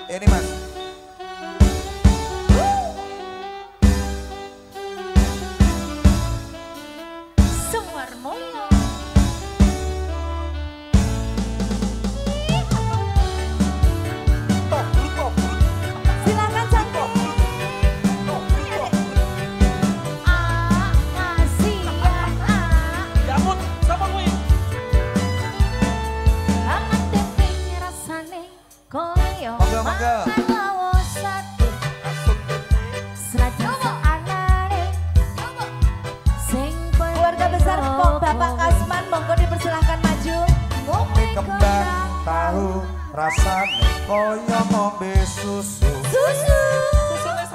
Ini Mas. Semar Mulyo. Silakan cantik. Kasihan Jamut sama kuwi. amat teping rasane koyo Monggo, monggo. mangan lawosan. Serajan anane sing keluarga besar Pong Bapak Kasman monggo dipersilahkan maju. Kopi kembang tahu rasane koyo ngombe susu. Susu.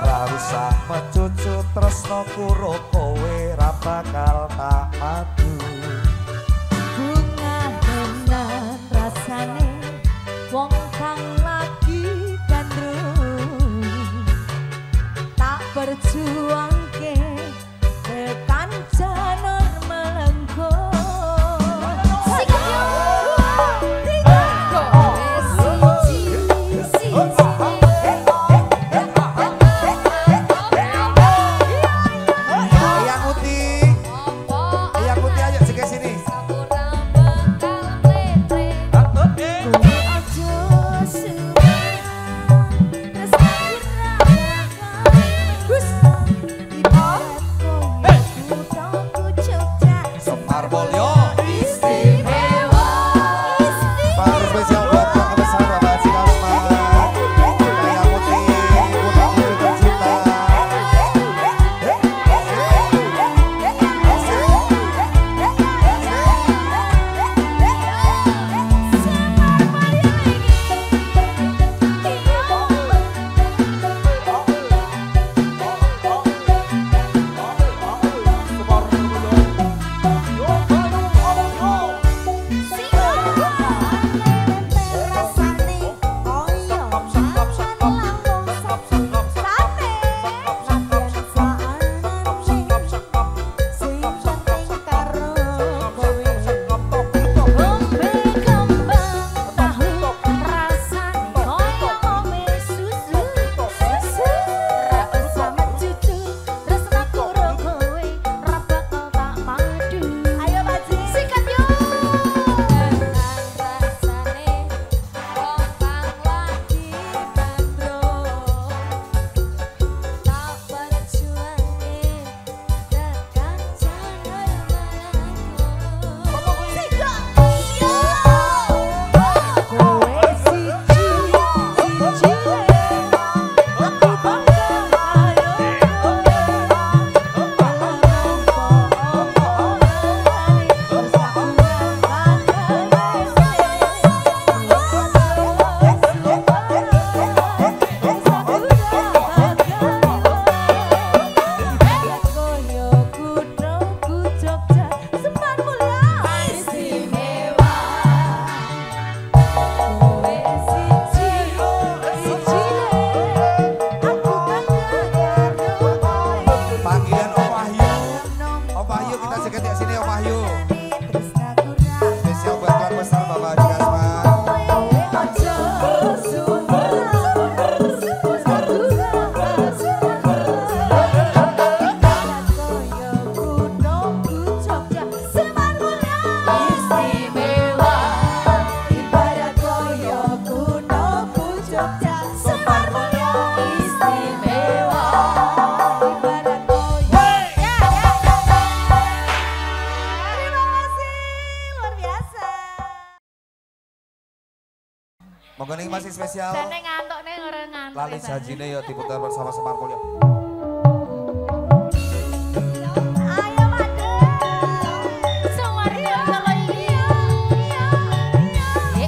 Ra usah mecucu tresno kuro kowe ra bakal tak madu. Bunga tenan rasane wong kang lagi gandrung tak berjuangke tekan janur melengko. Sikap yo tiga kowe siji Eyang Uti ayo sini sini. Semar Mulyo Istimewa. Paling spesial buat keluarga besar Bapak Haji Kasman. Eyang Uti putra putri tercinta. Panggilan Om Wahyu. Om Wahyu kita sekat ya sini Om Wahyu. Spesial buat keluarga besar Bapak Haji Kasman. Semar Mulyo istimewa. Terima kasih, luar biasa. Monggo ning masih spesial. Dene ngantuk nih orang ngantuk. Lali sajine ya diputar bersama Semar Mulyo. Ayo madu. Semar Mulyo kalau iya. Monggo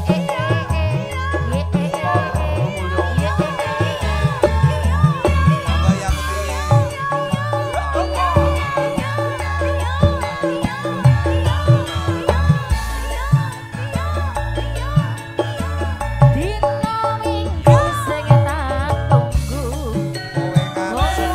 Eyang Uti. Dino minggu sing tak tunggu. Kowe ngantuk.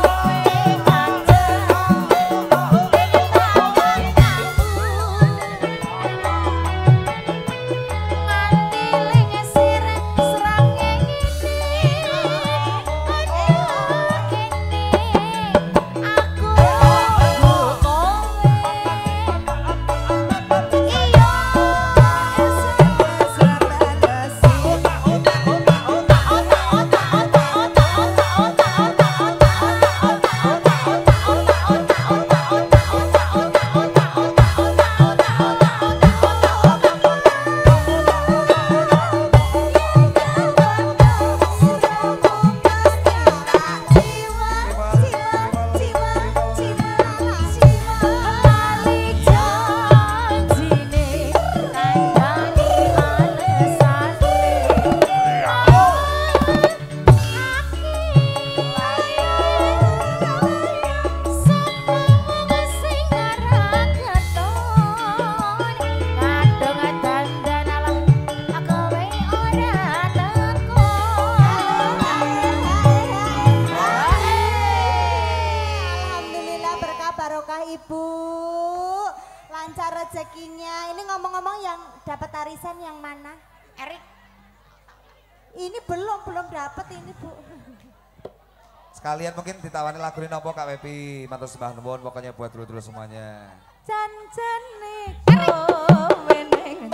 yang dapat arisan yang mana? Erik. Ini belum dapat ini Bu. Sekalian mungkin ditawani lagu ini nopo Kak Pepi, matur sembah nuwun pokoknya buat dulu semuanya. Jan-jane meneng.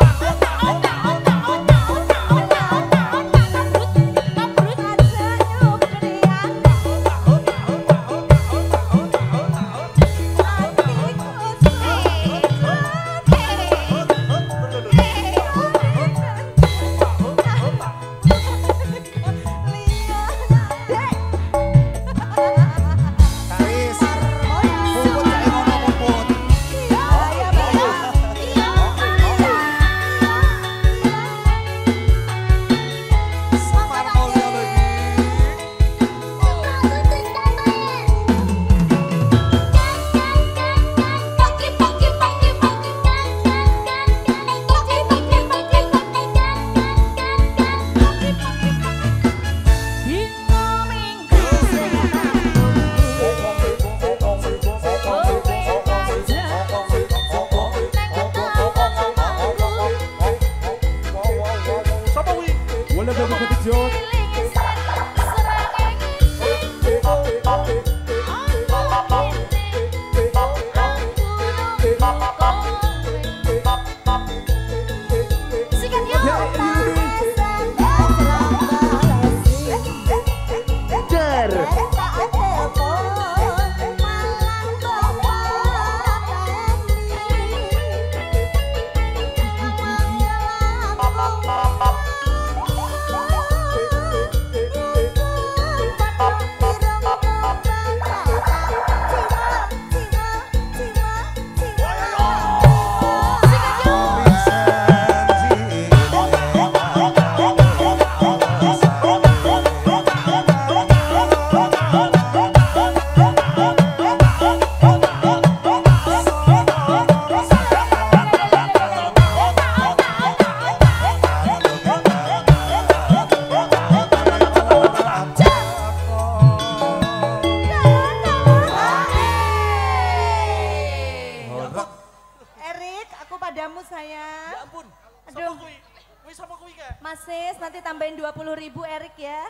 Mas Sis, nanti tambahin 20.000 Erik ya.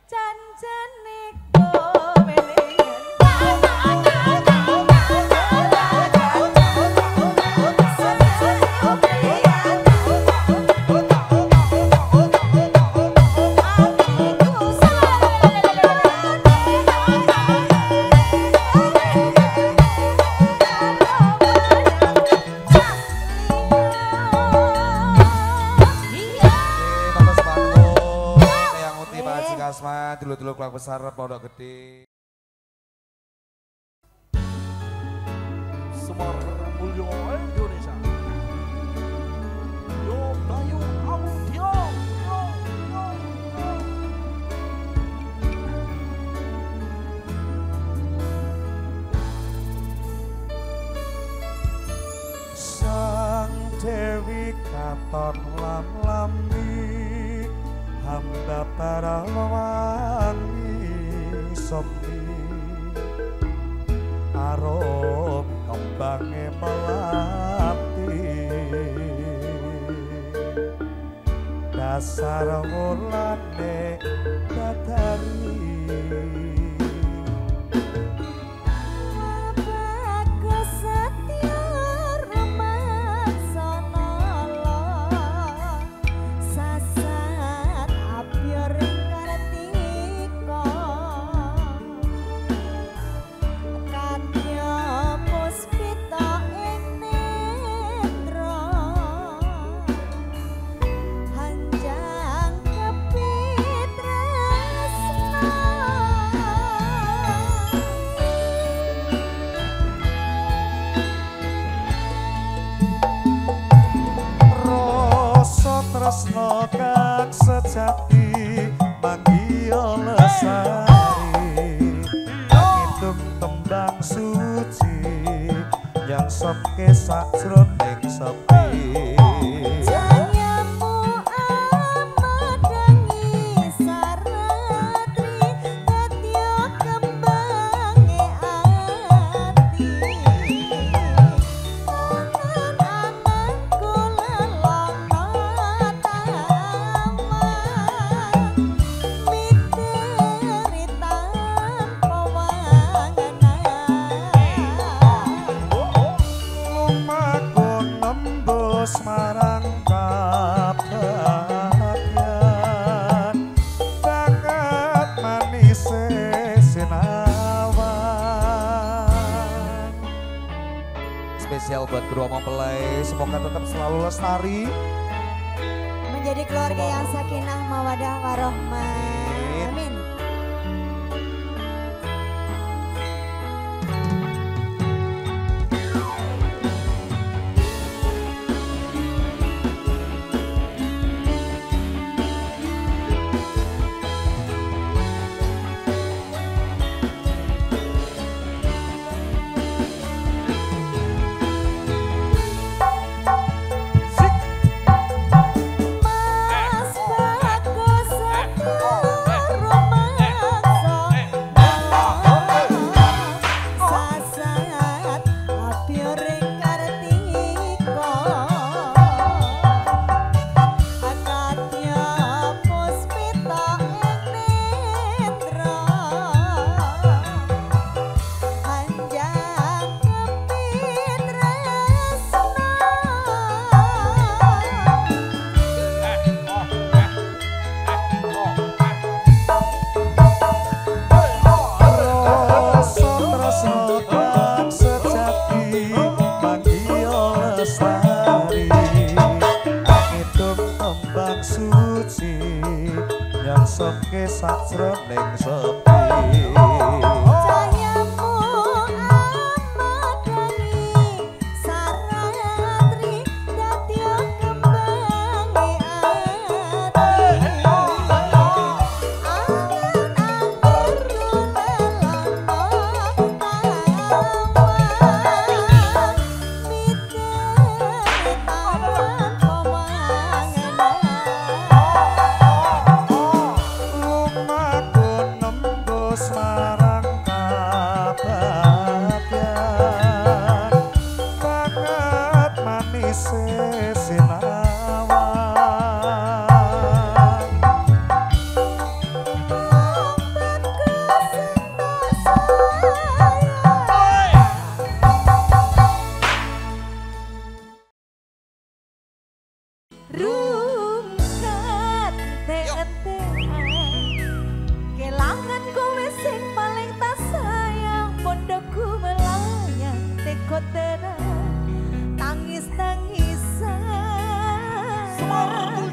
Jan-jane dulu-dulu keluar besar pondok gede. Semar Mulyo Indonesia. Yo Bayu Audio. Sang Dewi katon lam-lami hamba para wangi sepi arom kembange melati dasar wulane dadari tresno kang sejati manggil lesari ngidung tembang suci yang soke sakjroning sepi spesial buat kedua mempelai. Semoga tetap selalu lestari. Menjadi keluarga yang sakinah, mawadah, warohmah. Amin. Soke sajroning sepi cahayamu amat wangi saratri datya kembangi ati angen-angen lelambang tawa mitetan pemangenan marang kabagyan banget manis sinawan rungkat kelangan kowe sing paling tak sayang pondokku melayang teko tenang tangis-tangisan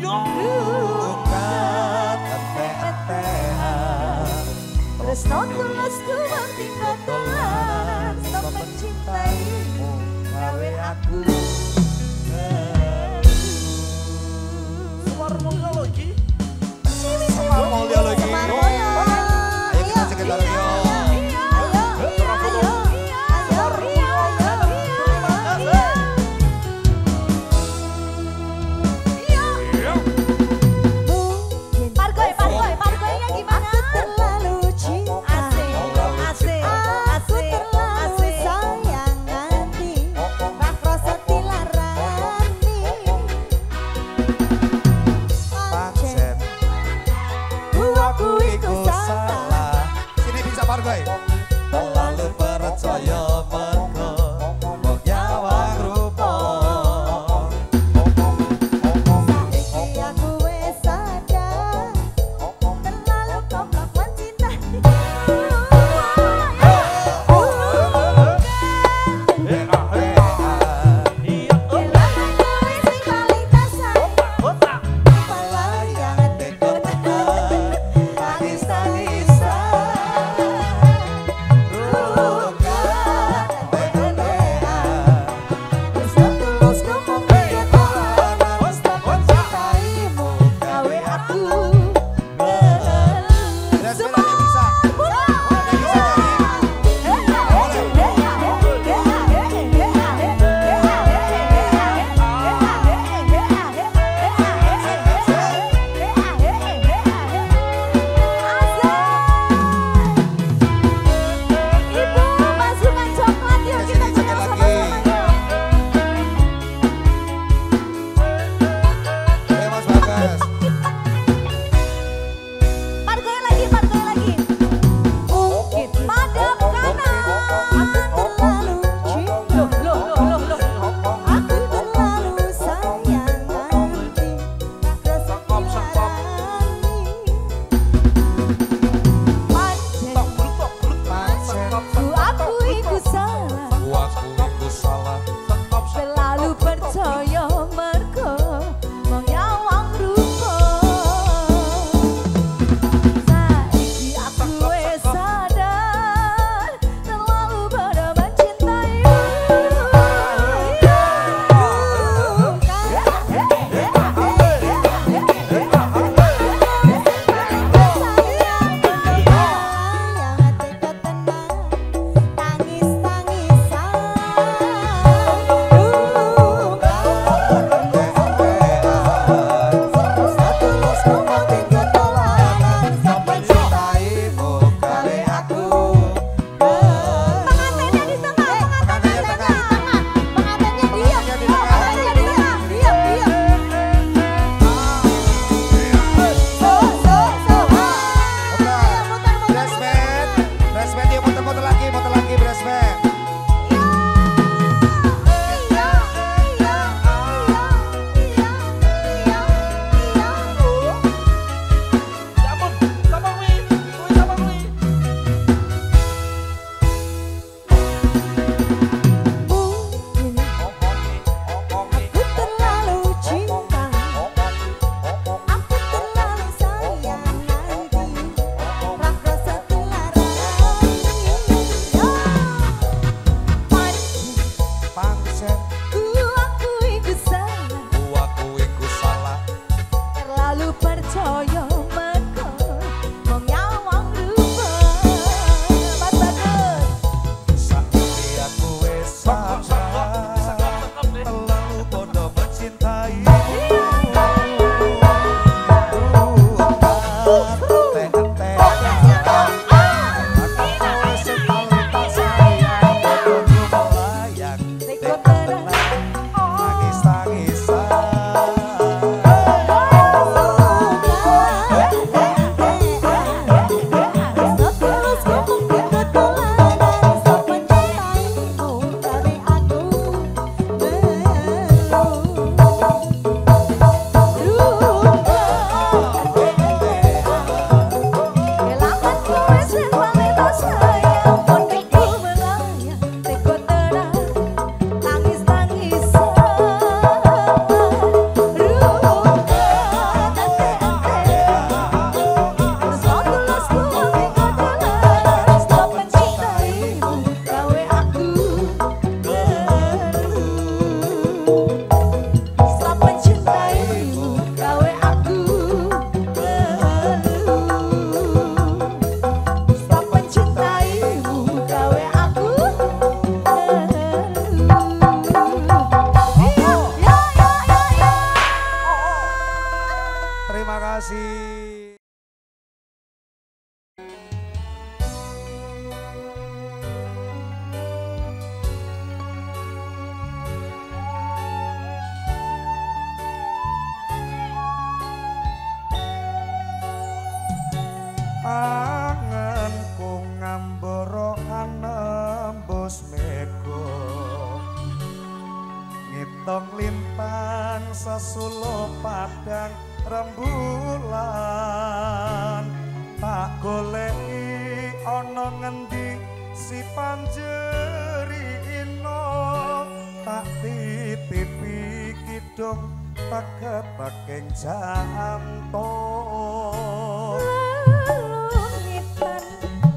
rungkat ente-entean tresno tulus tuwang tinggal telan stop mencintaimu gawe aku Asik. sego ngitung lintang sesulo padang rembulan tak goleki ana ngendi si Panjerino tak titipi kidung teke-tekeng jantung lungitan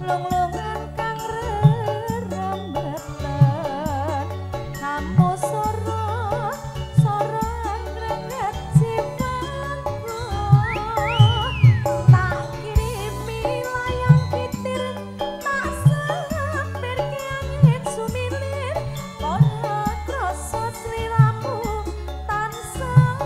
lunglungan kang rerembetan kamu soro anggrek jiwaku tak kirimi layang pitir tak sempir kiangin sumilir ora krasa sliramu tansah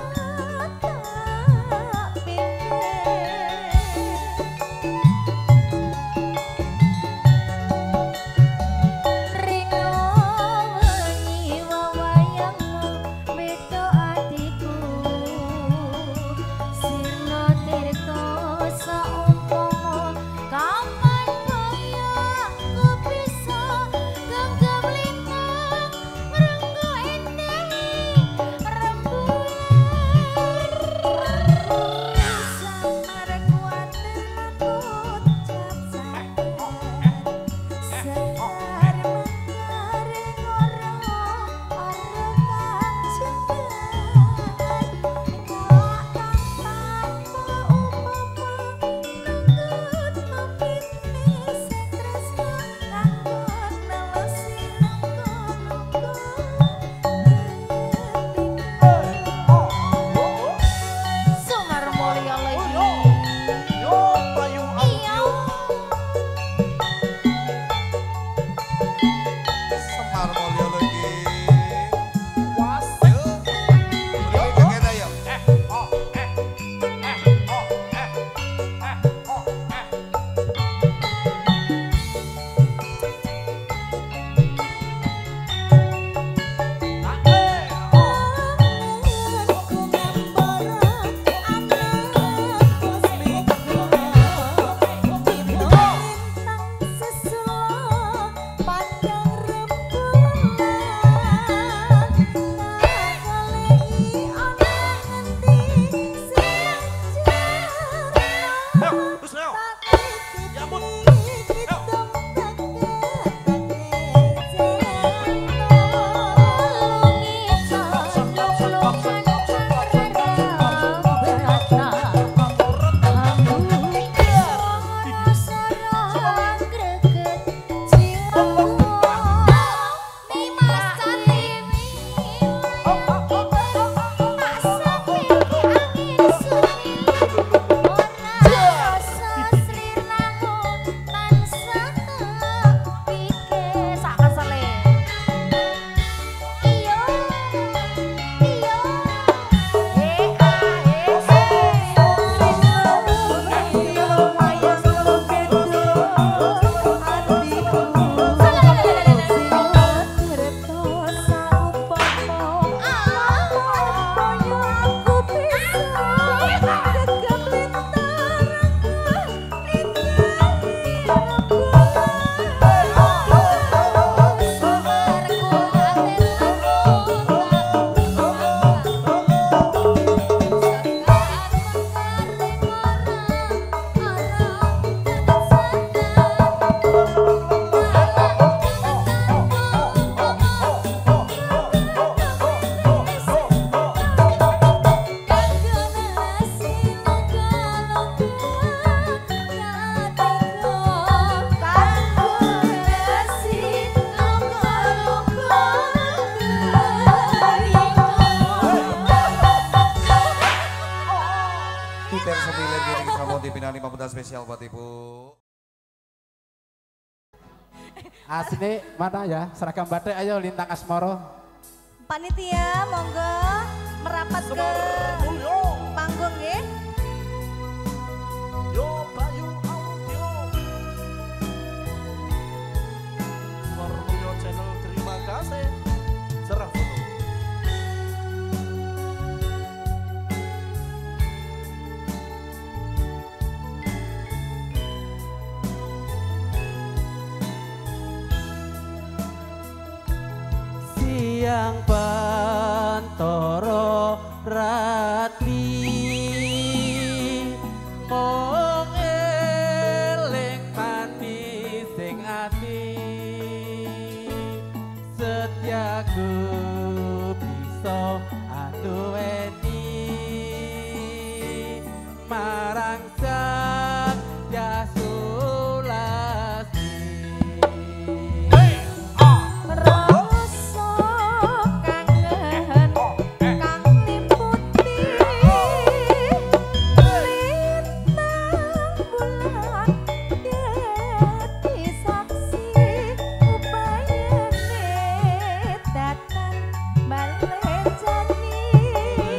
tak spesial buat Ibu. Asli mana ya? Seragam batik ayo Lintang Asmoro. Panitia monggo merapat ke panggung ya. Yo Bayu Audio. Warmuyo channel terima kasih. Serah foto. Tiang Bantara Ratri mung eling mati sing ati Setyaku bisa aduweni marang sang Jasulasi Rasa kangen kang liputi lintang bulan dadi saksi upayane datang balik jani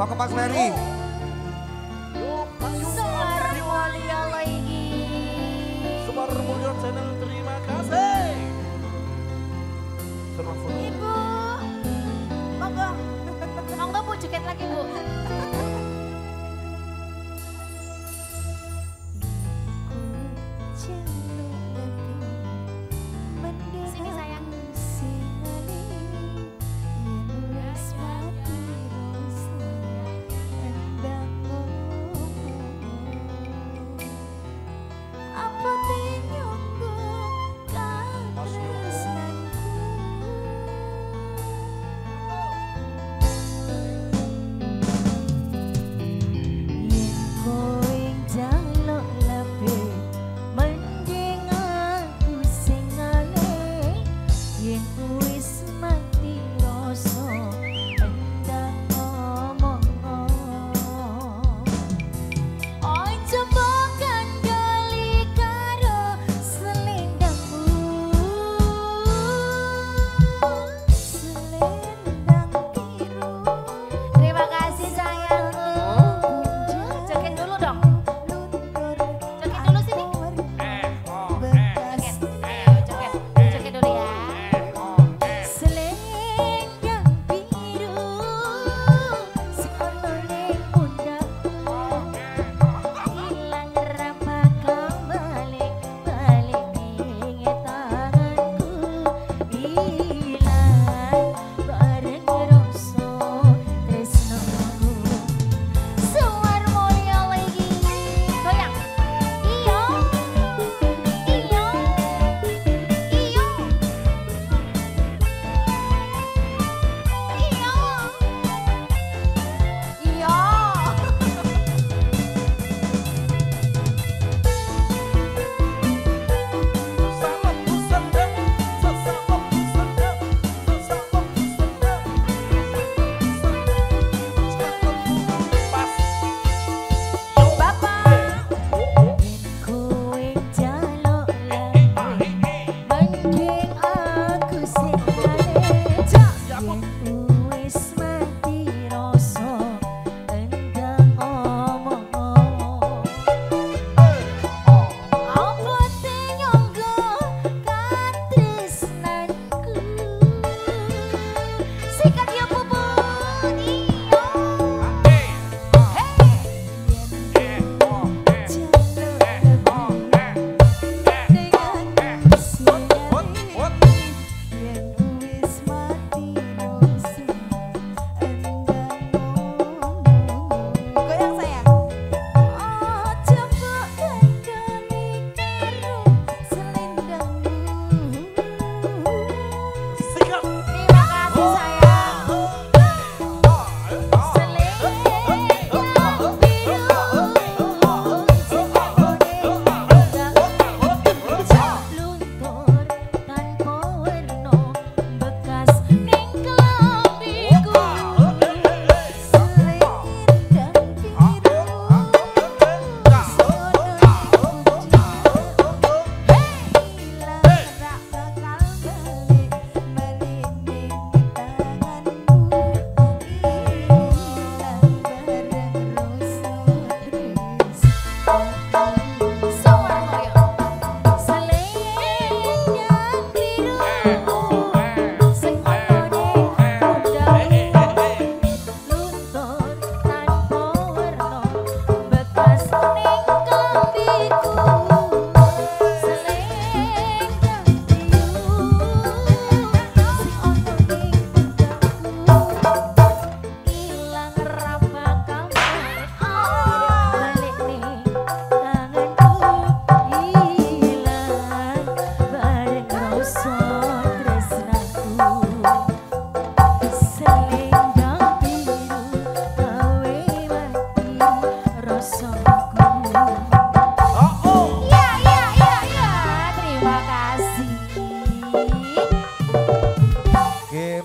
Monggo Mas Ferry. Suar mulia lagi. Semar Mulyo Channel terima kasih. Serah foto. Ibu, monggo, monggo Bu joget lagi Bu. Sini sayang.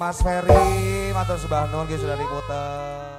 Mas Ferry, matur sembah nuwun sudah diputer.